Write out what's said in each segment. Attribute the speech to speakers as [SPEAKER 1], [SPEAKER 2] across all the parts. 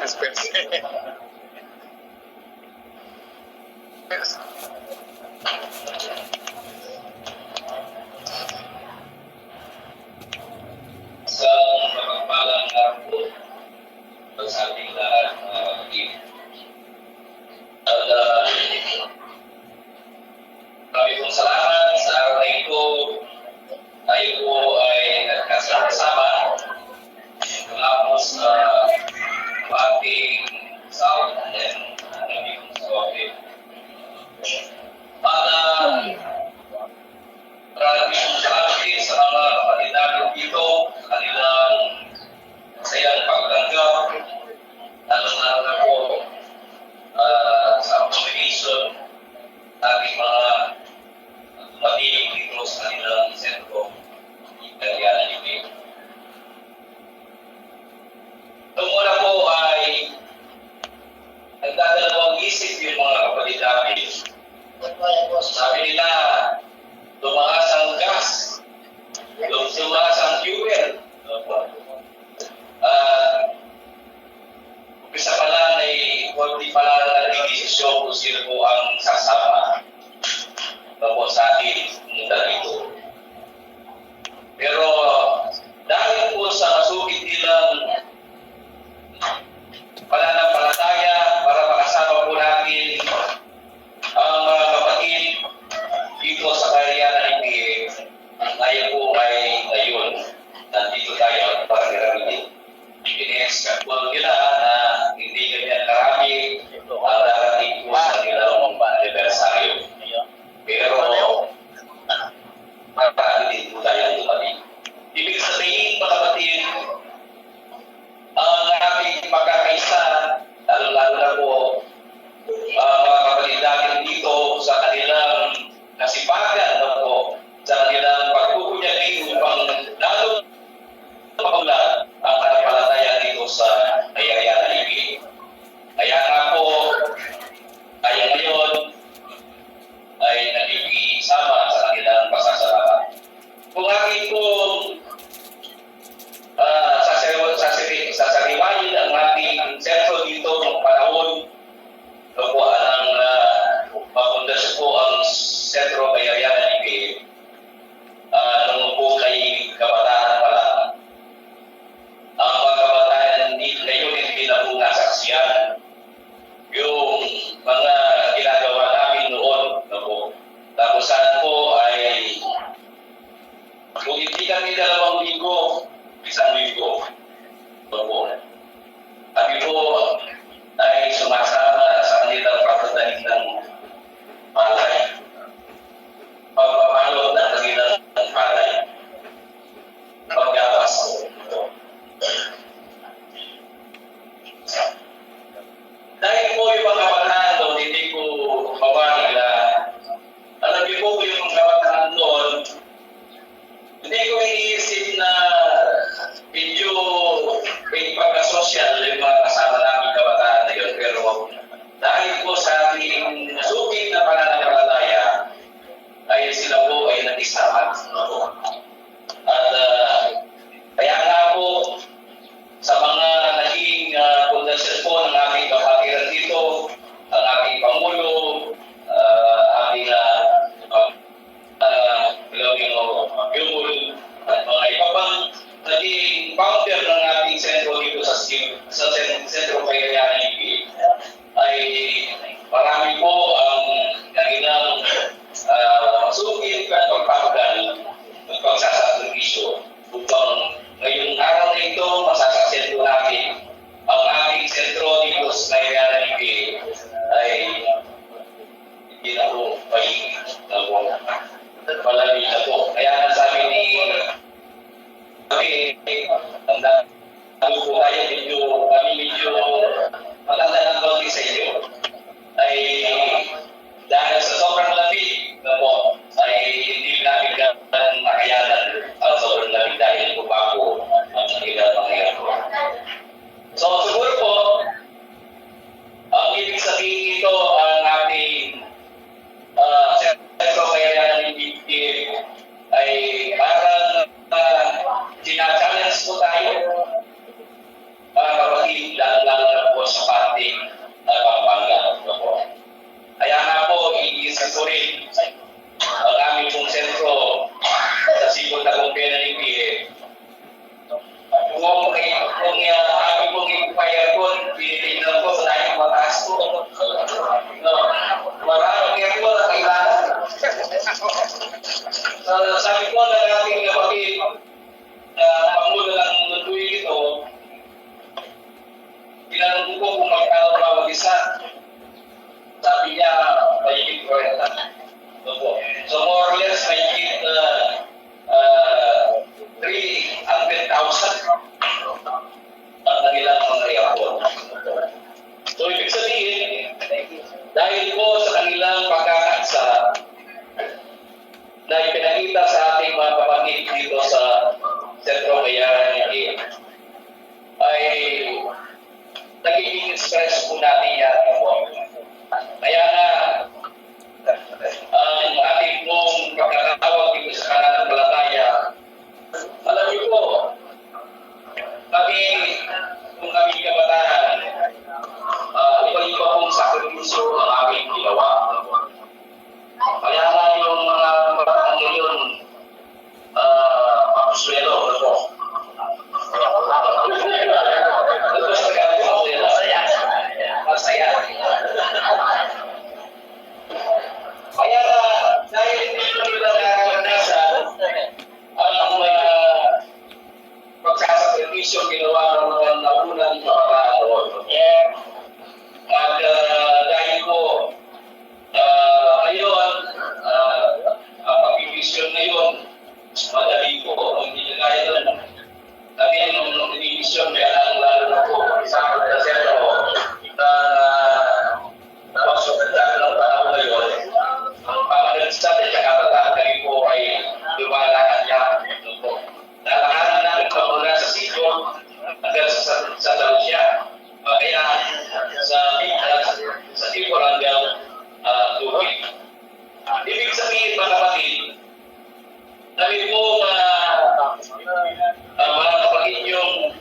[SPEAKER 1] Dispense. Yes.
[SPEAKER 2] Sa mapagpalang araw sa ating lahat, mga kapatid. At maraming pong salamat sa araw na ito. Tayo po ay nagkasama mula po sa ating sound and naging software. Para maraming salamat din sa mga kapatid natin dito, sa kanilang masayang pagtanggap, lalo na po sa communication, ating mga tumating dito sa kanilang sentro, Italiana Libre. Ito muna po ay nagdadalawang isip yung mga kapatid natin. Sabi nila, tumaas ang gas, tumaas ang fuel. Umpisa pa lang ay hindi pa lang naging desisyon kung sino po ang sasama sa atin dito. Pero dahil po sa masugid nilang pananampalataya para makasama po natin ang mga kapatid dito sa Kariana IPA, tayo po ay ngayon nandito tayo para gamitin. In-expect po nila na hindi ganyan karami ang darating po sa nilang anibersaryo. Pero marami din po tayo tumating. Ibig sabihin, mga kapatid, ang ating pagkakaisa, lalo-lalo na po mga kapatid natin dito sa kanilang kasipagan na po, sa kanilang pagkukunyagi upang lalo mapaglaan ang kanampalataya dito sa Kariana Libre. Kaya nga po, tayo ngayon ay nagkikisama sa kanilang pasasalamat. Kung akin po sasariwayin ang ating sentro dito ng panahon, po ang mapundasyon po ang sentro Kariana Libre nung po kay kabataan pa lang. Ang mga kabataan ngayon hindi na po nasaksiyan yung mga ginagawa namin noon na po. Tapos saan po ay kung hindi kami 2 linggo, 1 linggo. Po. Kami po ay sumasama sa kanilang pagtatanim ng palay. Pagpapalot ng kanilang palay. Paggawas po. Dahil po yung mga kabataan doon, hindi ko mawari na alam niyo po yung mga kabataan doon, hindi ko iniisip na medyo may pagka-social yung mga kasama namin kabataan na yun. Pero dahil po sa ating sugit na pananampalataya, ay sila po ay nag-isama. At kaya nga po, sa mga naging pundasyon po ng aming kapatiran dito, ang aming Pangulo, aming at mga iba pang naging founder ng ating sentro dito sa sentro Kariana Libre, ay marami po ang kanilang masugid at pagpapagal at pagsasakripisyo upang ngayong araw na ito masasaksiyan po natin ang ating sentro dito sa Kariana Libre ay hindi na po pahingin na po. Malamig na po. Kaya nasabi ni ang dami po tayo medyo matanda ng konti sa inyo ay sabi ko na ating kapatid na pangulo ng Nunduy ito, tinanong ko kung magkano bawat isa. Sabi niya, mahigit 40. So more or less, mahigit 300,000 ang kanilang mga yapon. So ibig sabihin, dahil po sa kanilang pagkakatsa na ipinakita sa ating mga kapatid dito sa Sentro Bayaran ni ay nagiging stress po natin yan. Kaya nga, ang ating pong pagkakatawag dito sa pananampalataya, alam niyo po, kung kami kabataan, iba-iba pong sakripisyo ang aming ginawa. Kaya nga yung mga kabataan ngayon, mapuswelo, ano po? Masaya. Kaya dahil hindi nila naranasan ang mga pagsasakripisyo ginawa ng naunang kabataan. At dahil po ngayon, ang pag-ibisyon ngayon, madali po, hindi na kaya doon. Kami nung ibisyon, kaya lalo na po, isang pagkasero na napasugatan ng panahon ngayon, ang pamagansan at kakatataan kami po ay lumalakan niya. Nalakaran namin pamula sa sityo hanggang sa Talusya. Kaya sa sityo hanggang tubig. Ibig sabihin mga kapatid, kami po mga kapatid yung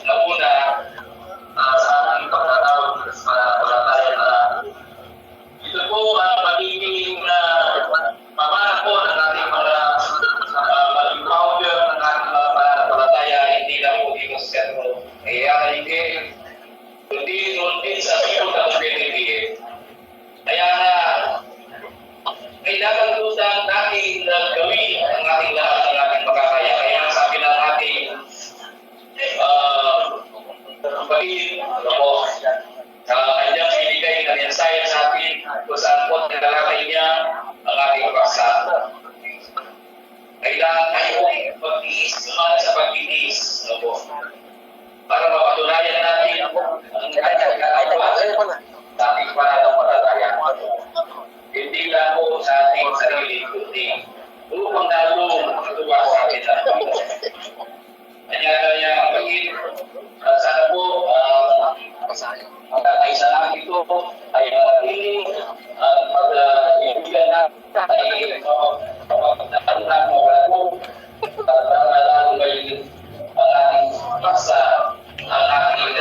[SPEAKER 2] nauna sa aming pagkatawag sa pananampalataya na ito po magiging pamana po ng ating mga maging founder ng ating mga pananampalataya, hindi lang po dito sa sentro. Kaya hindi, kundi doon din sa people ng PNP. Kaya nga, kailangan po sa natin gawin ang ating lahat ng ating makakaya. Kaya sabi ng ating kapatid, kanyang binigay na mensahe sa atin kung saan po nalalakay niya ang ating paksa. Kailangan tayo mag-iis naman sa pag-iis. Para mapatunayan natin ang ating kakawa sa ating pananampalataya. Hindi lang po sa ating sarili, kundi upang lalong matuwa sa atin na kanya kapatid, sana po magkakaisa namin ito ay matiling at pag-ibigan natin ay mapagdaan mo ako at lalong galing ang ating paksa, ang ating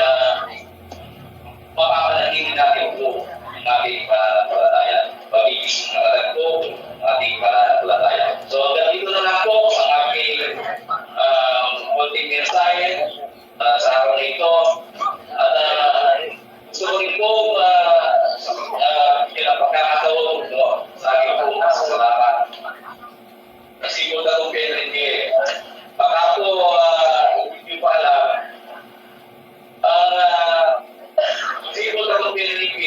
[SPEAKER 2] mapapalagin natin po ang ating pananampalataya. Pag-ibig ng alam po ang ating pananampalataya. So, ganito na lang po ang aking konting mensahe sa araw na ito. At gusto ko rin po pinapagkakataon sa aking pong salamat. Kasi po na kong PNP. Baka po hindi ko alam ang sipol na kong PNP,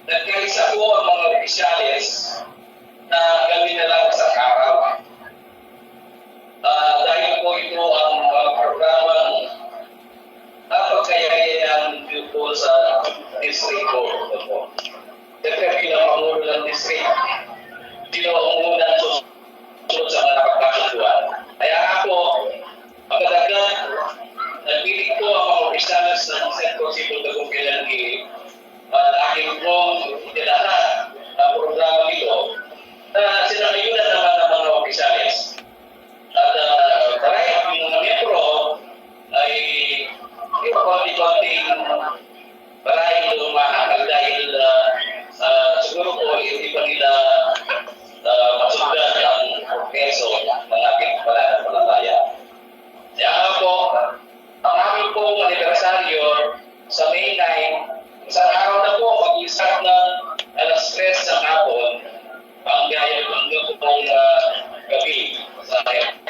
[SPEAKER 2] nagkaisa po ang mga opisyalis na gawin na lang sa araw. Dahil po ito ang programang napagkayayan po sa distrito. Siyempre bilang pangulo ng district, sino ang unang susunod sa mga napagkakatuan. Kaya ako, magkadagan, nagpiling po ang mga opisyalis ng Sentro Civil Dagong Pilangi at aking pong itinahan ang programa nito na sinangayunan naman ng mga opisyalis. At dahil yung mga membro ay ipakonti-konting maraming lumahakal dahil siguro po hindi pa nila masundan ang peso ng ating pananampalataya. Kaya po, ang aming pong anibersaryo sa May 9, isang araw na po mag-isap ng alas 3 ng hapon, ang gaya ng pong gabi. akin.